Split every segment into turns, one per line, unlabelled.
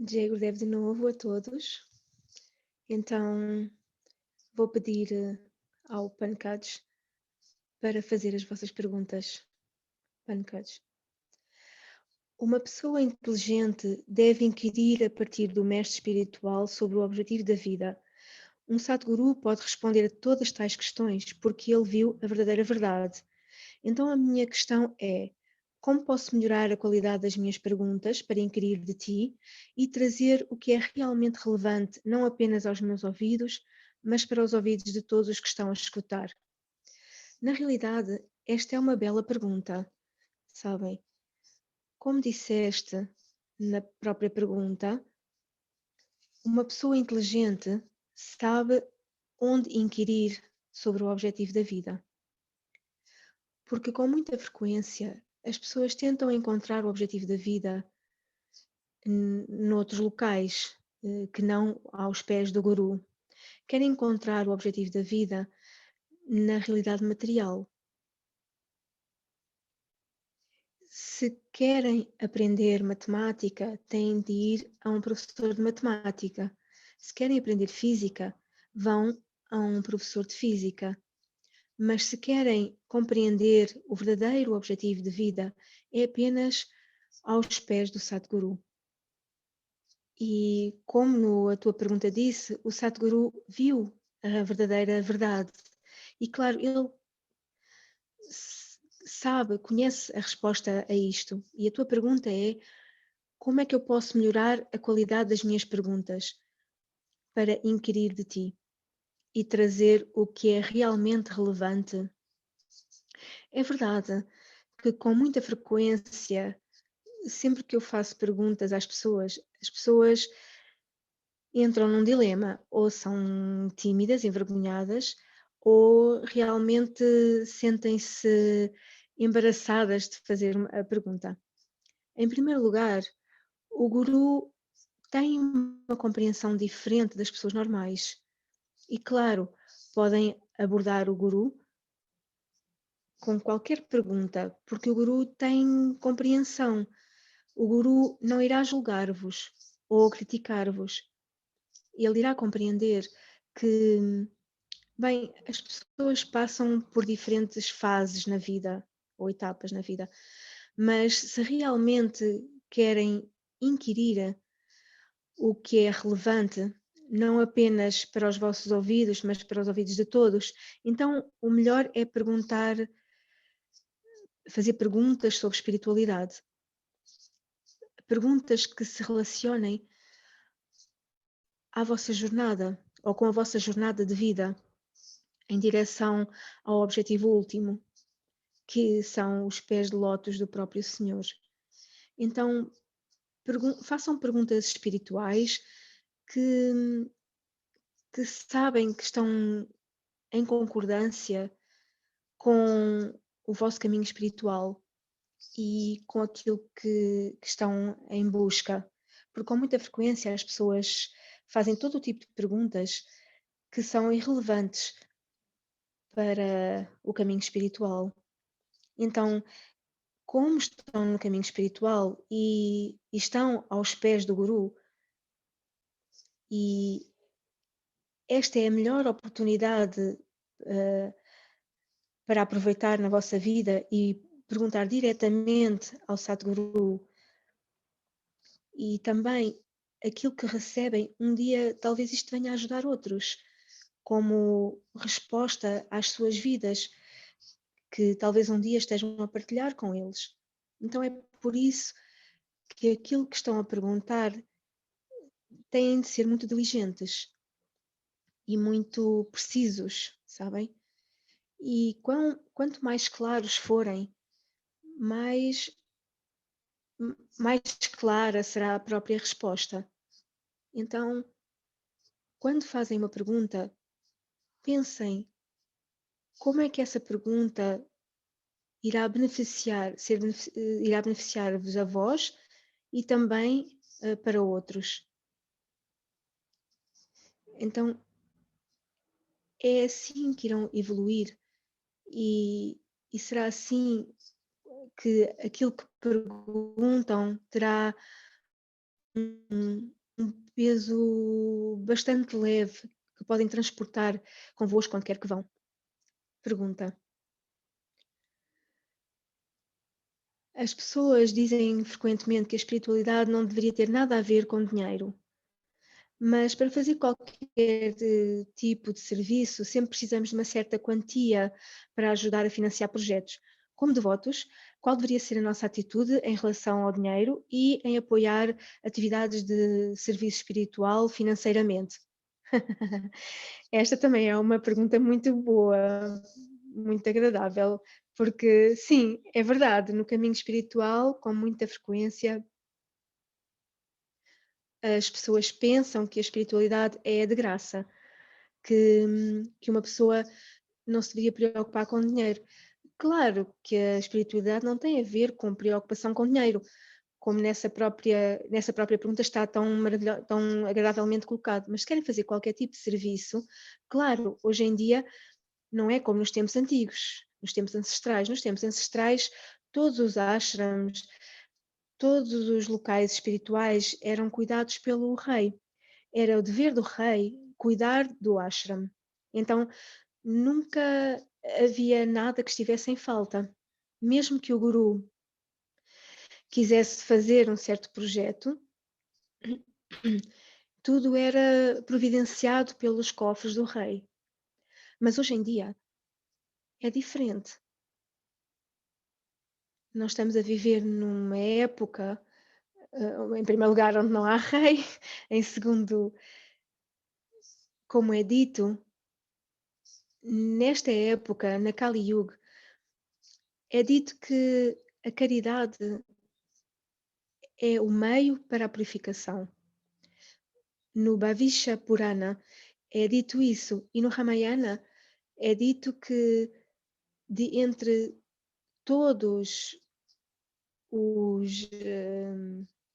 Diego deve de novo a todos. Então, vou pedir ao Pancades para fazer as vossas perguntas. Pancades. Uma pessoa inteligente deve inquirir a partir do mestre espiritual sobre o objetivo da vida. Um Sadhguru pode responder a todas tais questões porque ele viu a verdadeira verdade. Então a minha questão é: como posso melhorar a qualidade das minhas perguntas para inquirir de ti e trazer o que é realmente relevante não apenas aos meus ouvidos, mas para os ouvidos de todos os que estão a escutar? Na realidade, esta é uma bela pergunta, sabem? Como disseste na própria pergunta, uma pessoa inteligente sabe onde inquirir sobre o objetivo da vida. Porque com muita frequência as pessoas tentam encontrar o objetivo da vida noutros locais que não aos pés do guru. Querem encontrar o objetivo da vida na realidade material. Se querem aprender matemática, têm de ir a um professor de matemática. Se querem aprender física, vão a um professor de física. Mas se querem compreender o verdadeiro objetivo de vida, é apenas aos pés do Sadhguru. E como a tua pergunta disse, o Sadhguru viu a verdadeira verdade. E claro, ele sabe, conhece a resposta a isto. E a tua pergunta é: como é que eu posso melhorar a qualidade das minhas perguntas para inquirir de ti e trazer o que é realmente relevante? É verdade que com muita frequência, sempre que eu faço perguntas às pessoas, as pessoas entram num dilema, ou são tímidas, envergonhadas, ou realmente sentem-se embaraçadas de fazer a pergunta. Em primeiro lugar, o guru tem uma compreensão diferente das pessoas normais. E claro, podem abordar o guru com qualquer pergunta, porque o guru tem compreensão. O guru não irá julgar-vos ou criticar-vos. Ele irá compreender que, bem, as pessoas passam por diferentes fases na vida, ou etapas na vida, mas se realmente querem inquirir o que é relevante, não apenas para os vossos ouvidos, mas para os ouvidos de todos, então o melhor é perguntar, fazer perguntas sobre espiritualidade. Perguntas que se relacionem à vossa jornada, ou com a vossa jornada de vida, em direção ao objetivo último, que são os pés de lótus do próprio Senhor. Então, façam perguntas espirituais que, que sabem que estão em concordância com o vosso caminho espiritual e com aquilo que estão em busca. Porque com muita frequência as pessoas fazem todo o tipo de perguntas que são irrelevantes para o caminho espiritual. Então, como estão no caminho espiritual e estão aos pés do Guru, e esta é a melhor oportunidade para aproveitar na vossa vida e perguntar diretamente ao Sadhguru, e também aquilo que recebem, um dia talvez isto venha a ajudar outros, como resposta às suas vidas, que talvez um dia estejam a partilhar com eles. Então é por isso que aquilo que estão a perguntar têm de ser muito diligentes e muito precisos, sabem? E quanto mais claros forem, mais, mais clara será a própria resposta. Então, quando fazem uma pergunta, pensem como é que essa pergunta irá irá beneficiar-vos a vós e também para outros. Então, é assim que irão evoluir e será assim que aquilo que perguntam terá um peso bastante leve que podem transportar convosco onde quer que vão. Pergunta: as pessoas dizem frequentemente que a espiritualidade não deveria ter nada a ver com dinheiro, mas para fazer qualquer tipo de serviço, sempre precisamos de uma certa quantia para ajudar a financiar projetos. Como devotos, qual deveria ser a nossa atitude em relação ao dinheiro e em apoiar atividades de serviço espiritual financeiramente? Esta também é uma pergunta muito boa, muito agradável, porque sim, é verdade, no caminho espiritual, com muita frequência, as pessoas pensam que a espiritualidade é de graça, que uma pessoa não se devia preocupar com dinheiro. Claro que a espiritualidade não tem a ver com preocupação com dinheiro, como nessa própria pergunta está tão agradavelmente colocado, mas se querem fazer qualquer tipo de serviço, claro, hoje em dia não é como nos tempos antigos, nos tempos ancestrais. Nos tempos ancestrais, todos os ashrams, todos os locais espirituais eram cuidados pelo rei. Era o dever do rei cuidar do ashram. Então, nunca havia nada que estivesse em falta. Mesmo que o guru quisesse fazer um certo projeto, tudo era providenciado pelos cofres do rei. Mas hoje em dia é diferente. Nós estamos a viver numa época, em primeiro lugar, onde não há rei, em segundo, como é dito, nesta época, na Kali Yuga, é dito que a caridade é o meio para a purificação. No Bhavisha Purana é dito isso, e no Ramayana é dito que de entre todos os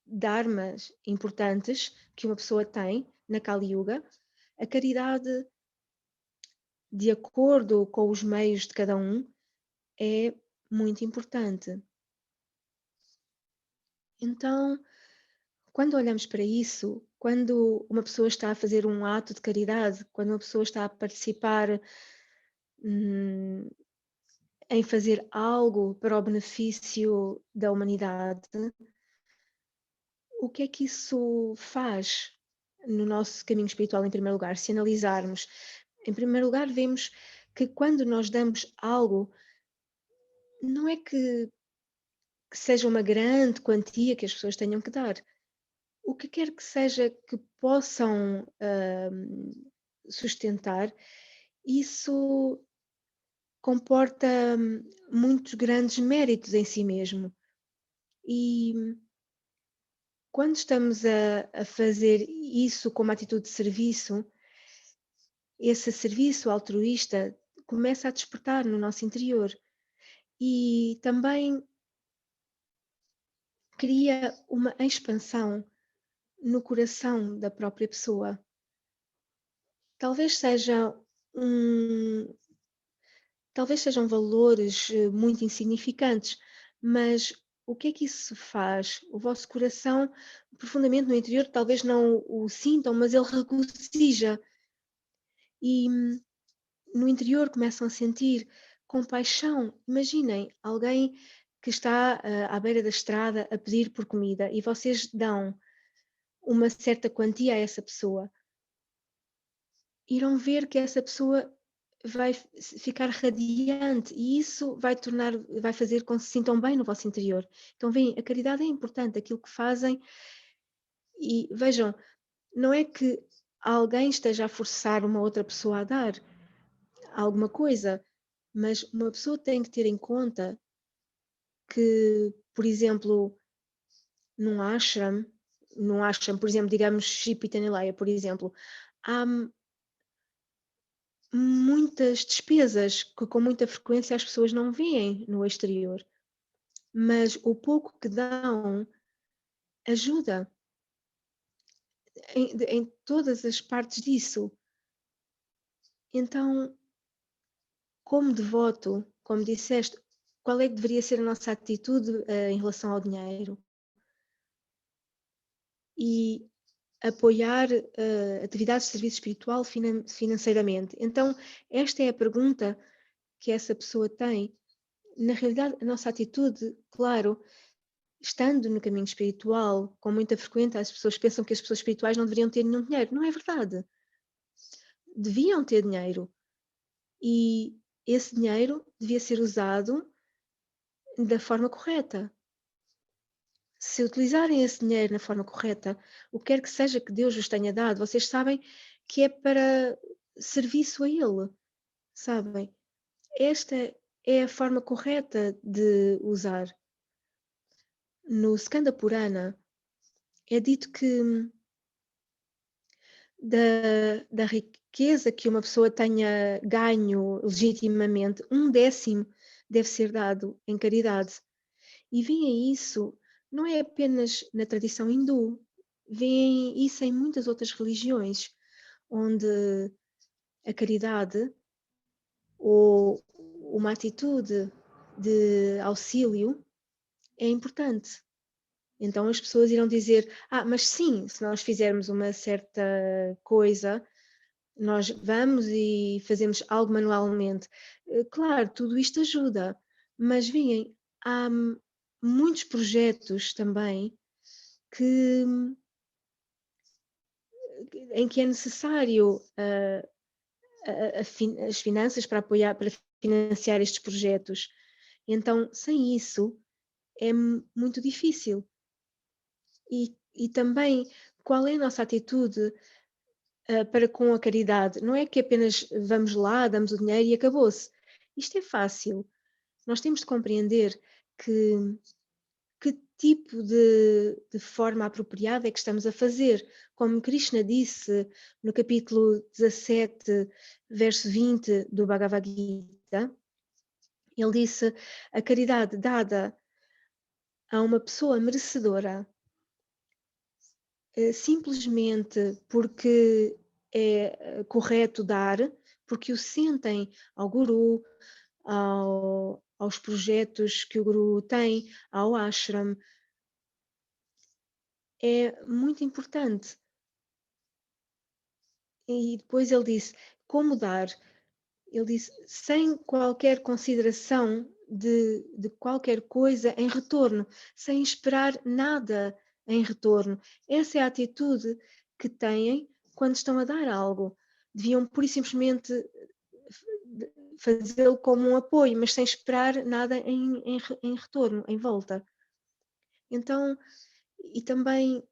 dharmas importantes que uma pessoa tem na Kali Yuga, a caridade, de acordo com os meios de cada um, é muito importante. Então, quando olhamos para isso, quando uma pessoa está a fazer um ato de caridade, quando uma pessoa está a participar em fazer algo para o benefício da humanidade, o que é que isso faz no nosso caminho espiritual, em primeiro lugar? Se analisarmos, em primeiro lugar, vemos que quando nós damos algo, não é que seja uma grande quantia que as pessoas tenham que dar. O que quer que seja que possam sustentar, isso comporta muitos grandes méritos em si mesmo. E quando estamos a fazer isso como atitude de serviço, esse serviço altruísta começa a despertar no nosso interior e também cria uma expansão no coração da própria pessoa. Talvez seja um, talvez sejam valores muito insignificantes, mas o que é que isso faz? O vosso coração, profundamente no interior, talvez não o sintam, mas ele regozija e no interior começam a sentir compaixão. Imaginem alguém que está à beira da estrada a pedir por comida e vocês dão uma certa quantia a essa pessoa. Irão ver que essa pessoa vai ficar radiante e isso vai fazer com que se sintam bem no vosso interior. Então, veem, a caridade é importante, aquilo que fazem, e vejam, não é que alguém esteja a forçar uma outra pessoa a dar alguma coisa, mas uma pessoa tem que ter em conta que, por exemplo, num ashram, por exemplo, digamos Sri Pitanileia, por exemplo, há muitas despesas que com muita frequência as pessoas não veem no exterior, mas o pouco que dão ajuda em todas as partes disso. Então, como devoto, como disseste, qual é que deveria ser a nossa atitude em relação ao dinheiro? e apoiar atividades de serviço espiritual financeiramente. Então, esta é a pergunta que essa pessoa tem. Na realidade, a nossa atitude, claro, estando no caminho espiritual, com muita frequência, as pessoas pensam que as pessoas espirituais não deveriam ter nenhum dinheiro. Não é verdade. Deviam ter dinheiro. E esse dinheiro devia ser usado da forma correta. Se utilizarem esse dinheiro na forma correta, o que quer que seja que Deus vos tenha dado, vocês sabem que é para serviço a Ele, sabem? Esta é a forma correta de usar. No Skanda Purana é dito que da riqueza que uma pessoa tenha ganho legitimamente, 1/10 deve ser dado em caridade. E veem isso, não é apenas na tradição hindu, veem isso em muitas outras religiões, onde a caridade ou uma atitude de auxílio é importante. Então as pessoas irão dizer, mas sim, se nós fizermos uma certa coisa, nós vamos e fazemos algo manualmente. Claro, tudo isto ajuda, mas veem, há muitos projetos também que, em que é necessário as finanças para apoiar, para financiar estes projetos. Então, sem isso, é muito difícil. E também, qual é a nossa atitude para com a caridade? Não é que apenas vamos lá, damos o dinheiro e acabou-se. Isto é fácil. Nós temos de compreender que tipo de forma apropriada é que estamos a fazer. Como Krishna disse no capítulo 17, verso 20 do Bhagavad Gita, ele disse: a caridade dada a uma pessoa merecedora, simplesmente porque é correto dar, porque o sentem ao guru, aos projetos que o guru tem, ao ashram, é muito importante. E depois ele disse, como dar? Ele disse, sem qualquer consideração de qualquer coisa em retorno, sem esperar nada em retorno. Essa é a atitude que têm quando estão a dar algo. Deviam pura e simplesmente fazê-lo como um apoio, mas sem esperar nada em retorno, em volta. Então, e também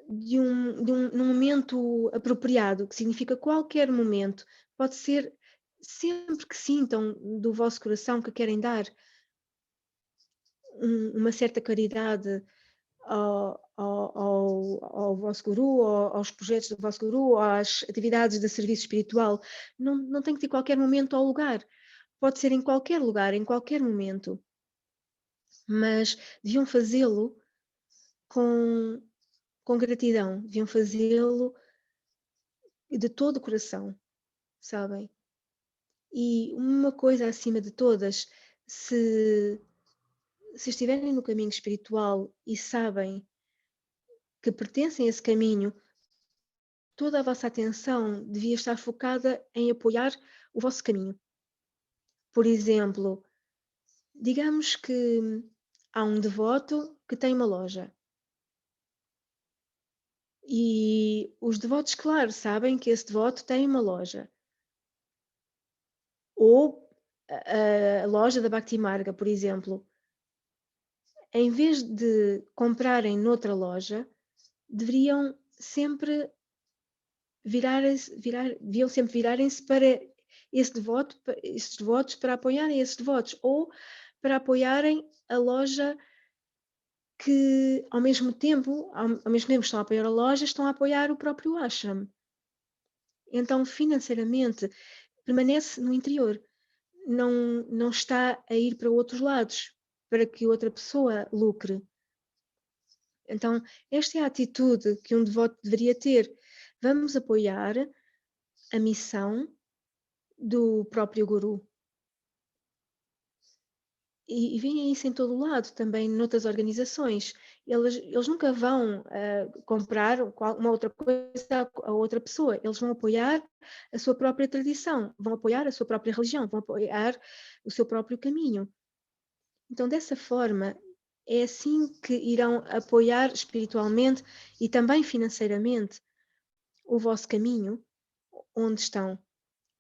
num momento apropriado, que significa qualquer momento, pode ser sempre que sintam do vosso coração que querem dar uma certa caridade ao vosso guru, aos projetos do vosso guru, às atividades de serviço espiritual. Não tem que ter qualquer momento ou lugar. Pode ser em qualquer lugar, em qualquer momento. Mas deviam fazê-lo com gratidão. Deviam fazê-lo de todo o coração, sabem? E uma coisa acima de todas, se estiverem no caminho espiritual e sabem que pertencem a esse caminho, toda a vossa atenção devia estar focada em apoiar o vosso caminho. Por exemplo, digamos que há um devoto que tem uma loja. E os devotos, claro, sabem que esse devoto tem uma loja. Ou a loja da Bhakti Marga, por exemplo. Em vez de comprarem noutra loja, deveriam sempre virarem-se para esse devoto, esses devotos, para apoiarem esses devotos, ou para apoiarem a loja que ao mesmo tempo estão a apoiar a loja, estão a apoiar o próprio ashram. Então, financeiramente, permanece no interior. Não está a ir para outros lados, para que outra pessoa lucre. Então, esta é a atitude que um devoto deveria ter. Vamos apoiar a missão do próprio guru. E vem isso em todo o lado, também noutras organizações. Eles nunca vão comprar uma outra coisa a outra pessoa. Eles vão apoiar a sua própria tradição, vão apoiar a sua própria religião, vão apoiar o seu próprio caminho. Então, dessa forma, é assim que irão apoiar espiritualmente e também financeiramente o vosso caminho onde estão.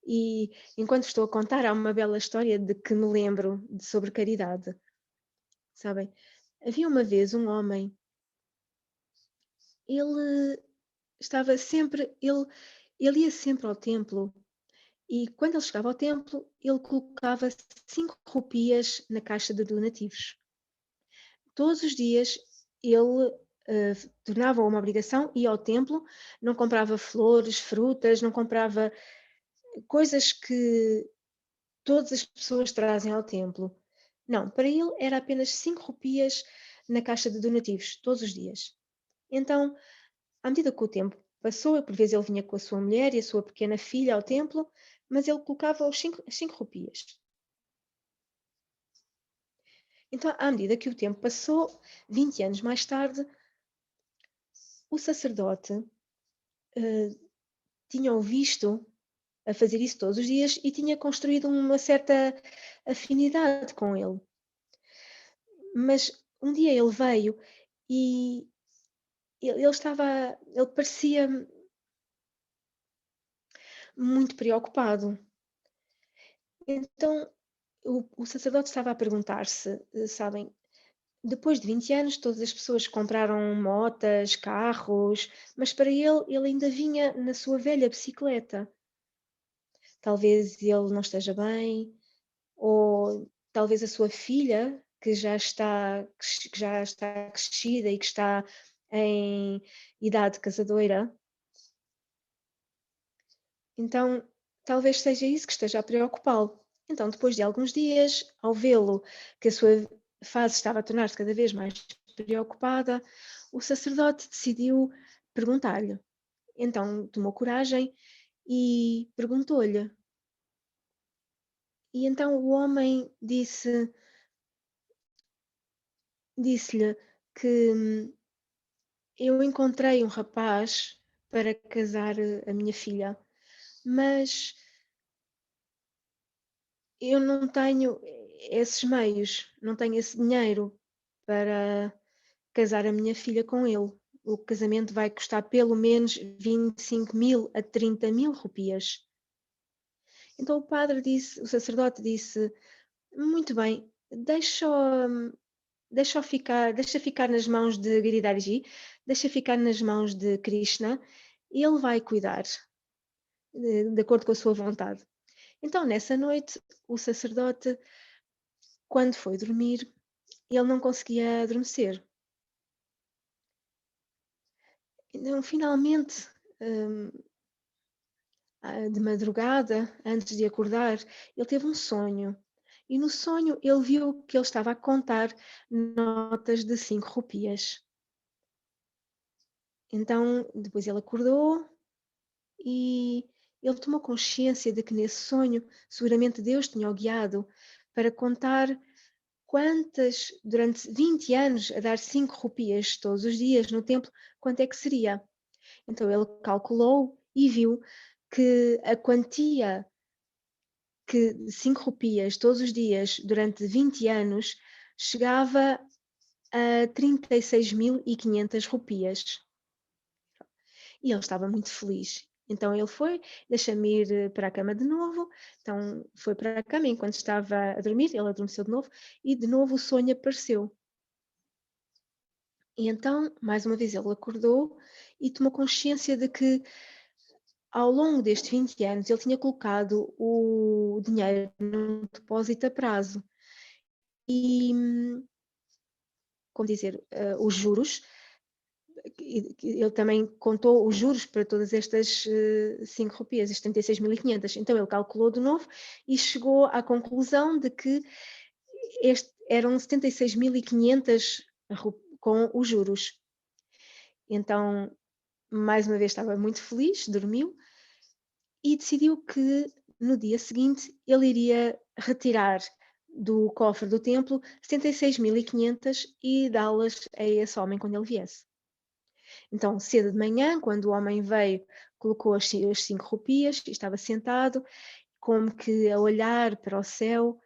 E enquanto estou a contar, há uma bela história de que me lembro sobre caridade. Sabem? Havia uma vez um homem, ele estava sempre, ele ia sempre ao templo e quando ele chegava ao templo, ele colocava 5 rupias na caixa de donativos. Todos os dias ele tornava uma obrigação, ia ao templo, não comprava flores, frutas, não comprava coisas que todas as pessoas trazem ao templo. Não, para ele era apenas 5 rupias na caixa de donativos, todos os dias. Então, à medida que o tempo passou, por vezes ele vinha com a sua mulher e a sua pequena filha ao templo, mas ele colocava as 5 rupias. Então, à medida que o tempo passou, 20 anos mais tarde, o sacerdote tinha-o visto a fazer isso todos os dias e tinha construído uma certa afinidade com ele. Mas um dia ele veio e ele parecia muito preocupado. Então o sacerdote estava a perguntar-se, sabem, depois de 20 anos todas as pessoas compraram motas, carros, mas para ele ainda vinha na sua velha bicicleta. Talvez ele não esteja bem, ou talvez a sua filha, que já está crescida e que está em idade casadoira. Então, talvez seja isso que esteja a preocupá-lo. Então, depois de alguns dias, ao vê-lo que a sua fase estava a tornar-se cada vez mais preocupada, o sacerdote decidiu perguntar-lhe. Então, tomou coragem e perguntou-lhe. E então o homem disse-lhe que eu encontrei um rapaz para casar a minha filha, mas eu não tenho esses meios, não tenho esse dinheiro para casar a minha filha com ele. O casamento vai custar pelo menos 25.000 a 30.000 rupias. Então o sacerdote disse, muito bem, deixa ficar nas mãos de Giridharji, deixa ficar nas mãos de Krishna, e ele vai cuidar, de acordo com a sua vontade. Então, nessa noite, o sacerdote, quando foi dormir, ele não conseguia adormecer. Então, finalmente, de madrugada, antes de acordar, ele teve um sonho. E no sonho ele viu que ele estava a contar notas de 5 rupias. Então, depois ele acordou e ele tomou consciência de que nesse sonho, seguramente Deus tinha o guiado para contar durante 20 anos, a dar 5 rupias todos os dias no templo, quanto é que seria. Então ele calculou e viu que a quantia que de 5 rupias todos os dias durante 20 anos chegava a 36.500 rupias. E ele estava muito feliz. Então ele foi, deixa-me ir para a cama de novo. Então foi para a cama enquanto estava a dormir, ele adormeceu de novo o sonho apareceu. E então, mais uma vez, ele acordou e tomou consciência de que ao longo destes 20 anos ele tinha colocado o dinheiro num depósito a prazo. E, como dizer, os juros, ele também contou os juros para todas estas 5 rupias, estes 36.500. Então ele calculou de novo e chegou à conclusão de que eram 76.500 com os juros. Então, mais uma vez estava muito feliz, dormiu e decidiu que no dia seguinte ele iria retirar do cofre do templo 76.500 e dá-las a esse homem quando ele viesse. Então, cedo de manhã, quando o homem veio, colocou as 5 rupias e estava sentado, como que a olhar para o céu,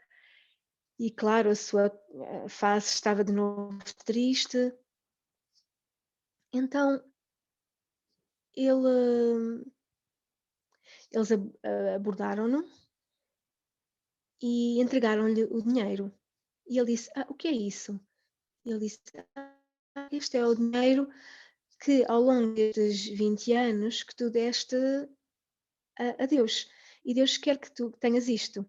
e claro, a sua face estava de novo triste. Então, eles abordaram-no e entregaram-lhe o dinheiro. E ele disse: o que é isso? E ele disse: este é o dinheiro que ao longo destes 20 anos que tu deste a Deus. E Deus quer que tu tenhas isto.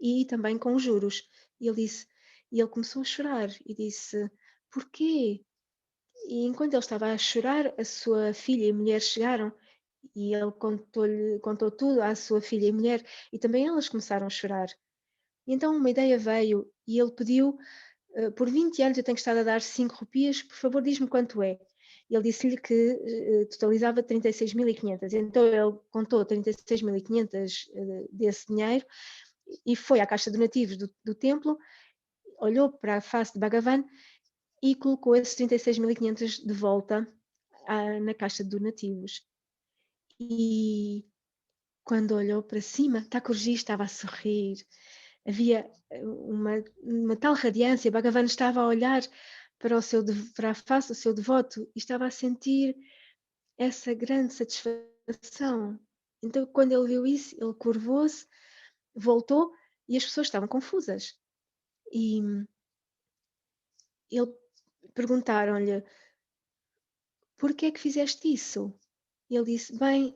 E também com os juros. E ele começou a chorar e disse: porquê? E enquanto ele estava a chorar, a sua filha e mulher chegaram e ele contou tudo à sua filha e mulher e também elas começaram a chorar. E então uma ideia veio e ele pediu: por 20 anos eu tenho estado a dar 5 rupias, por favor diz-me quanto é. E ele disse-lhe que totalizava 36.500. Então ele contou 36.500 desse dinheiro e foi à caixa de donativos do templo, olhou para a face de Bhagavan e colocou esses 36.500 de volta na caixa de donativos. E quando olhou para cima, Thakurji estava a sorrir. Havia uma tal radiância. Bhagavan estava a olhar para a face do seu devoto e estava a sentir essa grande satisfação. Então, quando ele viu isso, ele curvou-se, voltou e as pessoas estavam confusas. E ele perguntaram-lhe: por que é que fizeste isso? E ele disse: bem,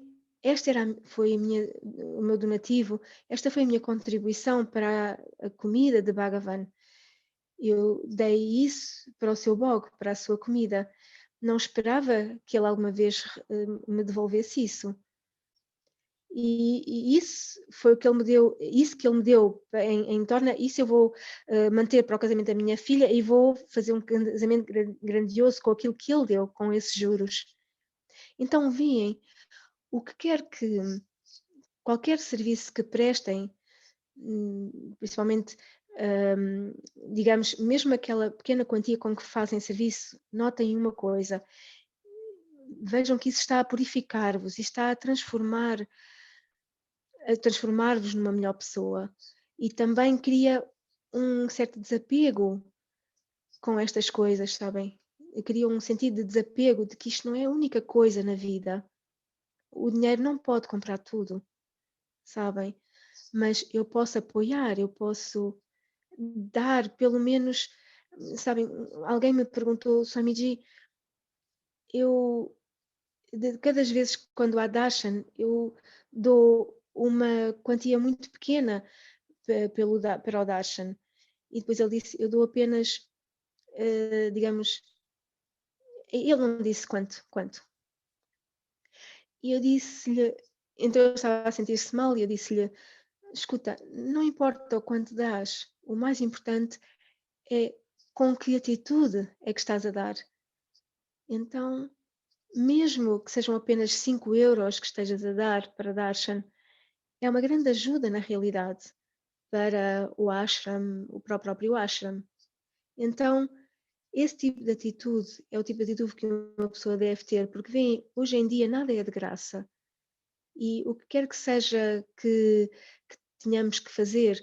foi o meu donativo, esta foi a minha contribuição para a comida de Bhagavan. Eu dei isso para o seu bog, para a sua comida. Não esperava que ele alguma vez me devolvesse isso. E isso foi o que ele me deu, isso que ele me deu em torna, isso eu vou manter para o casamento da minha filha e vou fazer um casamento grandioso com aquilo que ele deu, com esses juros. Então, veem, o que quer que qualquer serviço que prestem, principalmente, digamos, mesmo aquela pequena quantia com que fazem serviço, notem uma coisa: vejam que isso está a purificar-vos e está a transformar-vos numa melhor pessoa. E também cria um certo desapego com estas coisas, sabem? Cria um sentido de desapego, de que isto não é a única coisa na vida. O dinheiro não pode comprar tudo, sabem? Mas eu posso apoiar, eu posso dar, pelo menos, sabem, alguém me perguntou: Swamiji, eu, de cada vez quando há darshan, eu dou uma quantia muito pequena para o darshan. E depois ele disse: eu dou apenas, digamos, ele não disse quanto. E eu disse-lhe, então eu estava a sentir-se mal e eu disse-lhe: escuta, não importa o quanto dás, o mais importante é com que atitude é que estás a dar. Então, mesmo que sejam apenas 5 euros que estejas a dar para darshan, é uma grande ajuda na realidade para o ashram, o próprio ashram. Então, esse tipo de atitude é o tipo de atitude que uma pessoa deve ter, porque vem, hoje em dia nada é de graça. E o que quer que seja que tenhamos que fazer,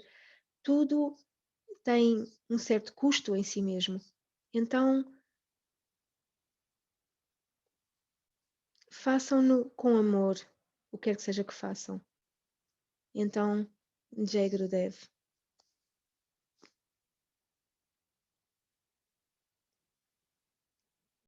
tudo tem um certo custo em si mesmo. Então, façam-no com amor, o que quer que seja que façam. Então, Jai Gurudev.